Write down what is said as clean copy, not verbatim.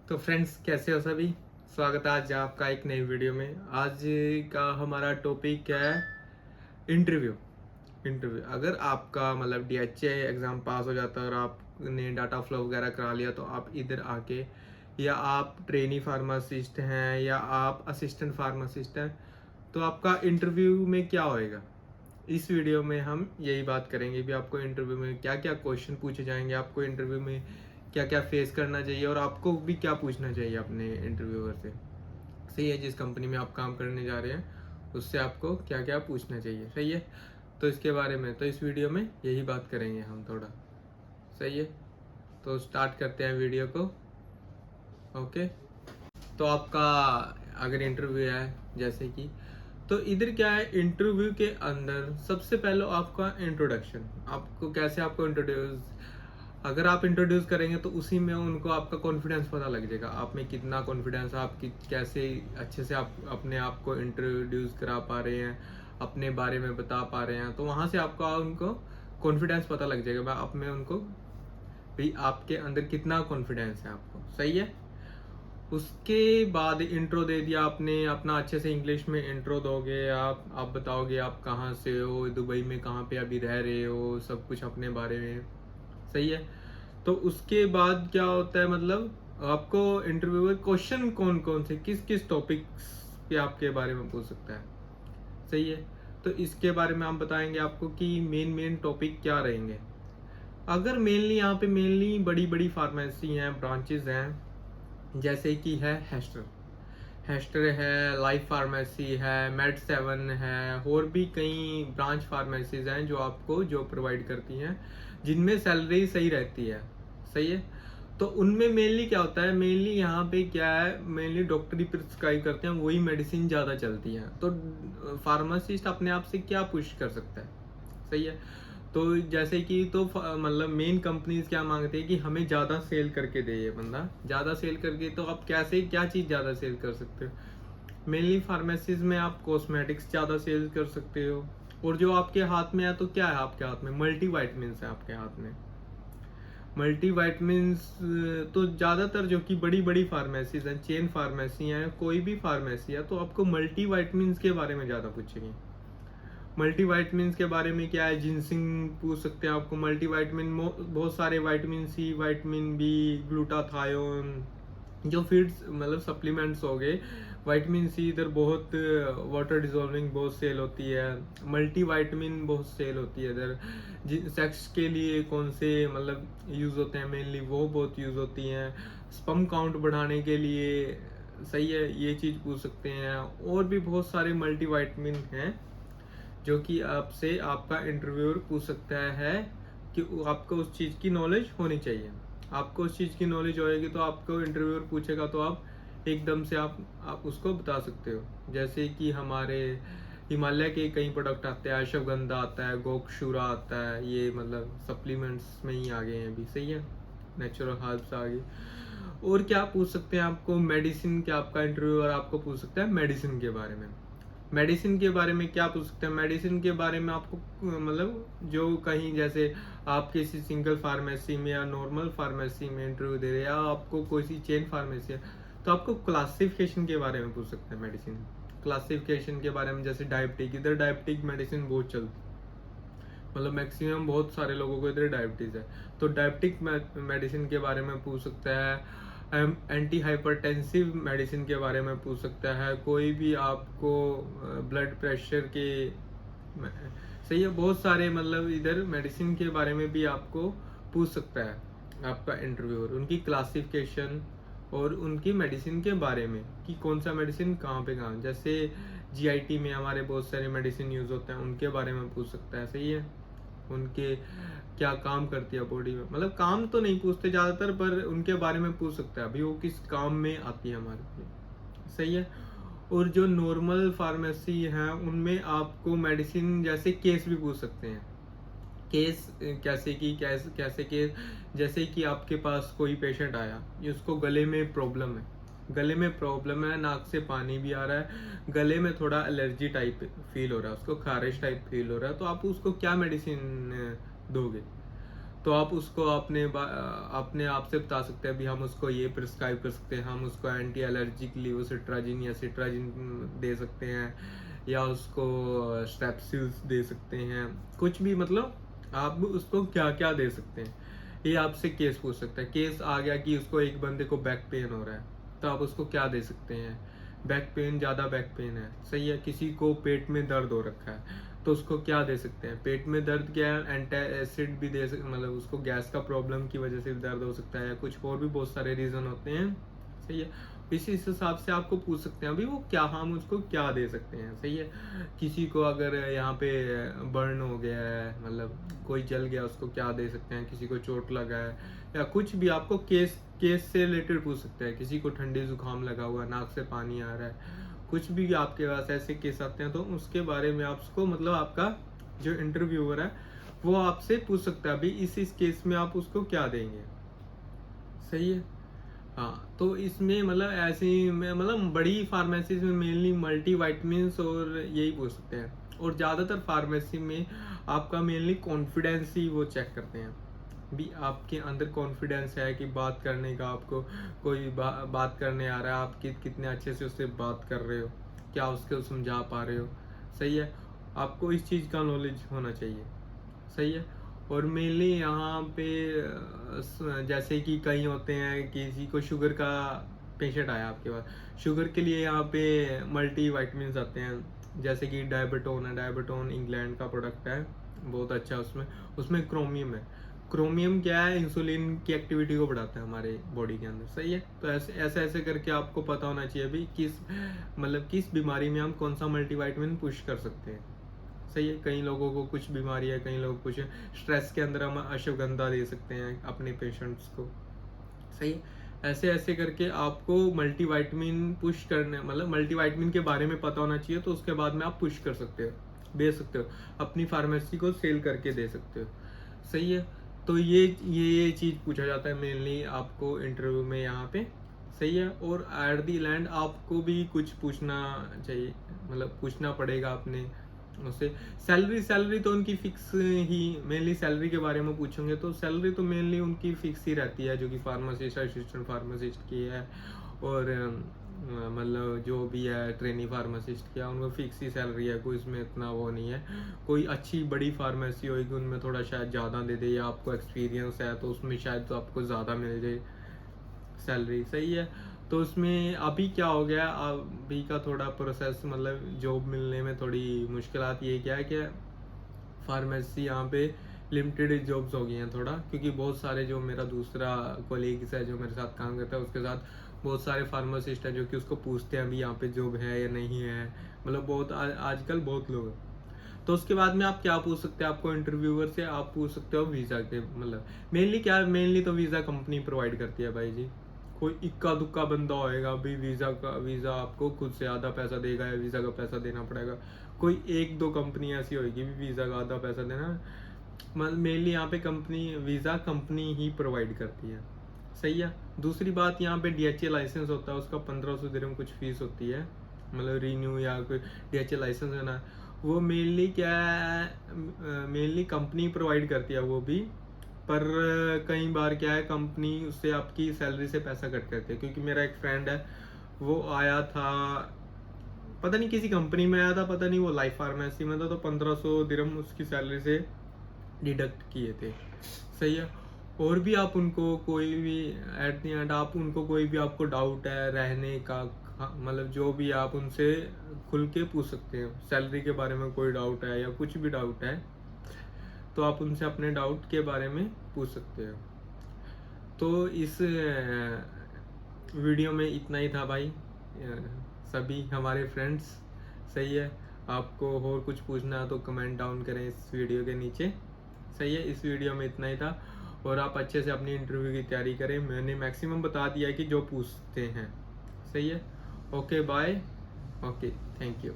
तो फ्रेंड्स, कैसे हो सभी। स्वागत है आज आपका एक नई वीडियो में। आज का हमारा टॉपिक है इंटरव्यू। इंटरव्यू अगर आपका मतलब DHA एग्ज़ाम पास हो जाता है और आपने डाटा फ्लो वगैरह करा लिया, तो आप इधर आके, या आप ट्रेनी फार्मासिस्ट हैं या आप असिस्टेंट फार्मासिस्ट हैं, तो आपका इंटरव्यू में क्या होएगा। इस वीडियो में हम यही बात करेंगे भी आपको इंटरव्यू में क्या क्या क्वेश्चन पूछे जाएंगे, आपको इंटरव्यू में क्या क्या फेस करना चाहिए और आपको भी क्या पूछना चाहिए अपने इंटरव्यूअर से। सही है, जिस कंपनी में आप काम करने जा रहे हैं उससे आपको क्या क्या पूछना चाहिए। सही है, तो इसके बारे में तो इस वीडियो में यही बात करेंगे हम थोड़ा। सही है, तो स्टार्ट करते हैं वीडियो को। ओके, तो आपका अगर इंटरव्यू है जैसे कि, तो इधर क्या है, इंटरव्यू के अंदर सबसे पहले आपका इंट्रोडक्शन, आपको कैसे आपको इंट्रोड्यूस, अगर आप इंट्रोड्यूस करेंगे तो उसी में उनको आपका कॉन्फिडेंस पता लग जाएगा, आप में कितना कॉन्फिडेंस है, आपकी कैसे अच्छे से आप अपने आप को इंट्रोड्यूस करा पा रहे हैं, अपने बारे में बता पा रहे हैं, तो वहाँ से आपका उनको कॉन्फिडेंस पता लग जाएगा। मैं आप में उनको भी आपके अंदर कितना कॉन्फिडेंस है आपको। सही है, उसके बाद इंट्रो दे दिया आपने अपना, अच्छे से इंग्लिश में इंट्रो दोगे आप बताओगे आप कहाँ से हो, दुबई में कहाँ पे अभी रह रहे हो, सब कुछ अपने बारे में। सही है, तो उसके बाद क्या होता है, मतलब आपको इंटरव्यूअर क्वेश्चन कौन कौन से किस किस टॉपिक्स पे आपके बारे में पूछ सकता है। सही है, तो इसके बारे में हम बताएंगे आपको कि मेन मेन टॉपिक क्या रहेंगे। अगर मेनली यहाँ पे मेनली बड़ी बड़ी फार्मेसी हैं, ब्रांचेस हैं, जैसे कि है हेस्टर, हेस्टर है, लाइफ फार्मेसी है, मेड सेवन है, और भी कई ब्रांच फार्मेसीज हैं जो आपको जॉब प्रोवाइड करती हैं, जिनमें सैलरी सही रहती है। सही है, तो उनमें मेनली क्या होता है, मेनली यहाँ पे क्या है, मेनली डॉक्टर ही प्रिस्क्राइब करते हैं, वही मेडिसिन ज़्यादा चलती हैं, तो फार्मासिस्ट अपने आप से क्या पुश कर सकता है। सही है, तो जैसे कि तो मतलब मेन कंपनीज क्या मांगते हैं कि हमें ज़्यादा सेल करके दे, ये बंदा ज़्यादा सेल करके, तो आप कैसे क्या चीज़ ज़्यादा सेल कर सकते हो। मेनली फार्मेसीज में आप कॉस्मेटिक्स ज़्यादा सेल कर सकते हो, और जो आपके हाथ में है, तो क्या है आपके हाथ में, मल्टी वाइटमिन है आपके हाथ में। मल्टी वाइटमिन्स तो ज़्यादातर जो कि बड़ी बड़ी फार्मेसीज हैं, चेन फार्मेसी हैं, कोई भी फार्मेसी है, तो आपको मल्टी वाइटमिन्स के बारे में ज़्यादा पूछेंगे। मल्टी वाइटमिन्स के बारे में क्या है, जिंसिंग पूछ सकते हैं आपको, मल्टी वाइटमिन बहुत सारे, vitamin C, vitamin B, glutathione, जो फीड्स मतलब सप्लीमेंट्स हो गए। विटामिन सी इधर बहुत वाटर डिजोल्विंग बहुत सेल होती है, मल्टी वाइटमिन बहुत सेल होती है इधर। सेक्स के लिए कौन से मतलब यूज़ होते हैं, मेनली वो बहुत यूज़ होती हैं, स्पर्म काउंट बढ़ाने के लिए। सही है, ये चीज़ पूछ सकते हैं, और भी बहुत सारे मल्टी वाइटमिन हैं जो कि आपसे आपका इंटरव्यूअर पूछ सकता है, कि आपको उस चीज़ की नॉलेज होनी चाहिए। आपको उस चीज़ की नॉलेज होएगी तो आपको इंटरव्यूअर पूछेगा तो आप एकदम से आप उसको बता सकते हो। जैसे कि हमारे हिमालय के कई प्रोडक्ट आते हैं, अश्वगंधा आता है, गोक्षूरा आता है, ये मतलब सप्लीमेंट्स में ही आ गए हैं अभी। सही है, नेचुरल हर्ब्स आ गए। और क्या पूछ सकते हैं आपको, मेडिसिन के, आपका इंटरव्यूअर आपको पूछ सकता है मेडिसिन के बारे में। मेडिसिन के बारे में क्या पूछ सकते हैं, मेडिसिन के बारे में आपको मतलब जो कहीं जैसे आप किसी सिंगल फार्मेसी में या नॉर्मल फार्मेसी में इंटरव्यू दे रहे हैं, या आपको कोई सी चेन फार्मेसी है, तो आपको क्लासिफिकेशन के बारे में पूछ सकते हैं। मेडिसिन क्लासिफिकेशन के बारे में, जैसे डायबिटिक, इधर डायबिटिक मेडिसिन बहुत चलती, मतलब मैक्सिमम बहुत सारे लोगों को इधर डायबिटीज़ है, तो डायबिटिक मेडिसिन के बारे में पूछ सकता है। एंटी हाइपरटेंसिव मेडिसिन के बारे में पूछ सकता है, कोई भी आपको ब्लड प्रेशर के। सही है, बहुत सारे मतलब इधर मेडिसिन के बारे में भी आपको पूछ सकता है आपका इंटरव्यूअर, उनकी क्लासिफिकेशन और उनकी मेडिसिन के बारे में, कि कौन सा मेडिसिन कहाँ पे कहाँ, जैसे GIT में हमारे बहुत सारे मेडिसिन यूज़ होते हैं, उनके बारे में पूछ सकता है। सही है, उनके क्या काम करती है बॉडी में, मतलब काम तो नहीं पूछते ज़्यादातर, पर उनके बारे में पूछ सकता है, अभी वो किस काम में आती है हमारे लिए। सही है, और जो नॉर्मल फार्मेसी है उनमें आपको मेडिसिन जैसे केस भी पूछ सकते हैं। केस कैसे कि कैसे कैसे केस, जैसे कि आपके पास कोई पेशेंट आया, उसको गले में प्रॉब्लम है, गले में प्रॉब्लम है, नाक से पानी भी आ रहा है, गले में थोड़ा एलर्जी टाइप फील हो रहा है, उसको खारिश टाइप फील हो रहा है, तो आप उसको क्या मेडिसिन दोगे। तो आप उसको अपने आप से बता सकते हैं भी हम उसको ये प्रिस्क्राइब कर सकते हैं, हम उसको एंटी एलर्जिक लिवोसिट्राजिन या सिट्राजिन दे सकते हैं, या उसको स्ट्रेप्सिल्स दे सकते हैं, कुछ भी, मतलब आप उसको क्या क्या दे सकते हैं, ये आपसे केस पूछ सकता है। केस आ गया कि उसको एक बंदे को बैक पेन हो रहा है, तो आप उसको क्या दे सकते हैं, बैक पेन, ज़्यादा बैक पेन है, सही है, किसी को पेट में दर्द हो रखा है, तो उसको क्या दे सकते हैं, पेट में दर्द क्या है, एंटासिड भी दे सकते, मतलब उसको गैस का प्रॉब्लम की वजह से भी दर्द हो सकता है, या कुछ और भी बहुत सारे रीज़न होते हैं, सही है। इसी हिसाब से आपको पूछ सकते हैं अभी वो क्या, हम उसको क्या दे सकते हैं, सही है। किसी को अगर यहाँ पे बर्न हो गया है, मतलब कोई जल गया, उसको क्या दे सकते हैं, किसी को चोट लगा है, या कुछ भी आपको केस से रिलेटेड पूछ सकते हैं, किसी को ठंडी जुकाम लगा हुआ, नाक से पानी आ रहा है, कुछ भी आपके पास ऐसे केस आते हैं, तो उसके बारे में आपको, मतलब आपका जो इंटरव्यूअर है वो आपसे पूछ सकता है अभी इस केस में आप उसको क्या देंगे, सही है। हाँ, तो इसमें मतलब ऐसे ही मतलब बड़ी फार्मेसीज में मेनली मल्टी वाइटमिन्स और यही पूछ सकते हैं, और ज़्यादातर फार्मेसी में आपका मेनली कॉन्फिडेंस ही वो चेक करते हैं, भी आपके अंदर कॉन्फिडेंस है कि बात करने का, आपको कोई बात करने आ रहा है, आप कितने अच्छे से उससे बात कर रहे हो, क्या उसको समझा पा रहे हो, सही है। आपको इस चीज़ का नॉलेज होना चाहिए, सही है। और मेनली यहाँ पे जैसे कि कई होते हैं, किसी को शुगर का पेशेंट आया आपके पास, शुगर के लिए यहाँ पे मल्टी वाइटमिन आते हैं, जैसे कि डायबिटोन है, डायबिटोन इंग्लैंड का प्रोडक्ट है, बहुत अच्छा, उसमें क्रोमियम है। क्रोमियम क्या है, इंसुलिन की एक्टिविटी को बढ़ाता है हमारे बॉडी के अंदर, सही है। तो ऐसे ऐसे करके आपको पता होना चाहिए भी किस बीमारी में हम कौन सा मल्टीवाइटमिन पुश कर सकते हैं, सही है। कई लोगों को कुछ बीमारी है, कई लोगों को कुछ स्ट्रेस के अंदर हम अश्वगंधा दे सकते हैं अपने पेशेंट्स को, सही है। ऐसे ऐसे करके आपको मल्टीवाइटमिन पुश करने, मतलब मल्टीवाइटमिन के बारे में पता होना चाहिए, तो उसके बाद में आप पुश कर सकते हो, बेच सकते हो, अपनी फार्मेसी को सेल करके दे सकते हो, सही है। तो ये चीज़ पूछा जाता है मेनली आपको इंटरव्यू में यहाँ पे, सही है। और एट दी लैंड आपको भी कुछ पूछना चाहिए, मतलब पूछना पड़ेगा अपने उससे। सैलरी तो उनकी फिक्स ही, मेनली सैलरी के बारे में पूछेंगे तो सैलरी तो मेनली उनकी फिक्स ही रहती है, जो कि फार्मासिस्ट, असिस्टेंट फार्मासिस्ट की है, और मतलब जो भी है ट्रेनी फार्मासिस्ट की है, उनको फिक्स ही सैलरी है, कोई इसमें इतना वो नहीं है। कोई अच्छी बड़ी फार्मेसी होगी उनमें थोड़ा शायद ज़्यादा दे दे, या आपको एक्सपीरियंस है तो उसमें शायद तो आपको ज़्यादा मिल जाए सैलरी, सही है। तो उसमें अभी क्या हो गया, अभी का थोड़ा प्रोसेस, मतलब जॉब मिलने में थोड़ी मुश्किलात ये क्या है कि फार्मेसी यहाँ पे लिमिटेड जॉब्स हो गई हैं थोड़ा, क्योंकि बहुत सारे, जो मेरा दूसरा कोलीग्स है जो मेरे साथ काम करता है, उसके साथ बहुत सारे फार्मासिस्ट हैं जो कि उसको पूछते हैं अभी यहाँ पे जॉब है या नहीं है, मतलब बहुत आजकल बहुत लोग हैं। तो उसके बाद में आप क्या पूछ सकते हैं, आपको इंटरव्यूअर से आप पूछ सकते हो वीज़ा के, मतलब मेनली तो वीज़ा कंपनी प्रोवाइड करती है भाई जी। कोई इक्का दुक्का बंदा होएगा अभी वीज़ा आपको खुद से आधा पैसा देगा, या वीज़ा का पैसा देना पड़ेगा, कोई एक दो कंपनी ऐसी होगी भी वीज़ा का आधा पैसा देना, मतलब मेनली यहाँ पे वीज़ा कंपनी ही प्रोवाइड करती है, सही है। दूसरी बात, यहाँ पे DHA लाइसेंस होता है, उसका 1500 दिरहम कुछ फीस होती है, मतलब रीन्यू या कोई DHA लाइसेंस लेना, वो मेनली क्या है, मेनली कंपनी प्रोवाइड करती है वो भी, पर कई बार क्या है, कंपनी उससे आपकी सैलरी से पैसा कट करती है। क्योंकि मेरा एक फ्रेंड है, वो आया था, पता नहीं किसी कंपनी में आया था, पता नहीं वो लाइफ फार्मेसी में था, तो 1500 दिरहम उसकी सैलरी से डिडक्ट किए थे, सही है। और भी आप उनको कोई भी एट द एंड, आप उनको कोई भी आपको डाउट है रहने का, मतलब जो भी आप उनसे खुल के पूछ सकते हो, सैलरी के बारे में कोई डाउट है या कुछ भी डाउट है, तो आप उनसे अपने डाउट के बारे में पूछ सकते हो। तो इस वीडियो में इतना ही था भाई, सभी हमारे फ्रेंड्स, सही है। आपको और कुछ पूछना है तो कमेंट डाउन करें इस वीडियो के नीचे, सही है। इस वीडियो में इतना ही था, और आप अच्छे से अपनी इंटरव्यू की तैयारी करें, मैंने मैक्सिमम बता दिया है कि जो पूछते हैं, सही है। Okay bye, okay, thank you.